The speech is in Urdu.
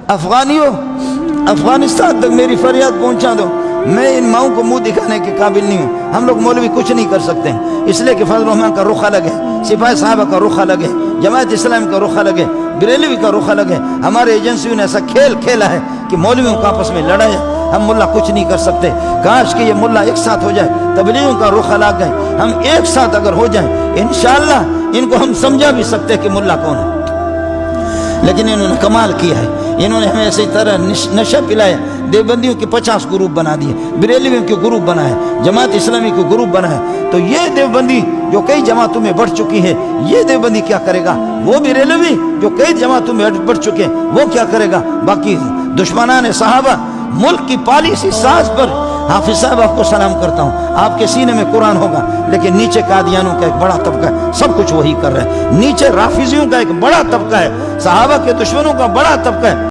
افغانیوں، افغانستان تک میری فریاد پہنچا دو، میں ان ماؤں کو منہ دکھانے کے قابل نہیں ہوں۔ ہم لوگ مولوی کچھ نہیں کر سکتے ہیں، اس لیے کہ فضل الرحمان کا رخ الگ ہے، سپاہی صحابہ کا رخ الگ ہے، جماعت اسلام کا رخ الگ ہے، بریلوی کا رخ الگ ہے۔ ہمارے ایجنسیوں نے ایسا کھیل کھیلا ہے کہ مولویوں کا آپس میں لڑائی ہے، ہم ملا کچھ نہیں کر سکتے۔ کاش کہ یہ ملا ایک ساتھ ہو جائے، تبلیغوں کا رخ الگ ہے، ہم ایک ساتھ اگر ہو جائیں انشاءاللہ ان کو ہم سمجھا بھی سکتے کہ ملا کون ہے۔ لیکن انہوں نے کمال کیا ہے، انہوں نے ہمیں اسی طرح نشہ پلایا، دیوبندیوں کے 50 گروپ بنا دیے، بریلویوں کے گروپ بنائے، جماعت اسلامی کے گروپ بنائے۔ تو یہ دیوبندی جو کئی جماعتوں میں بڑھ چکی ہے، یہ دیوبندی کیا کرے گا؟ وہ بریلوی جو کئی جماعتوں میں بڑھ چکے ہیں، وہ کیا کرے گا؟ باقی دشمنان صحابہ، ملک کی پالیسی ساز پر حافظ صاحب آپ کو سلام کرتا ہوں، آپ کے سینے میں قرآن ہوگا، لیکن نیچے قادیانوں کا ایک بڑا طبقہ ہے، سب کچھ وہی کر رہے ہیں۔ نیچے رافضیوں کا ایک بڑا طبقہ ہے، صحابہ کے دشمنوں کا بڑا طبقہ ہے۔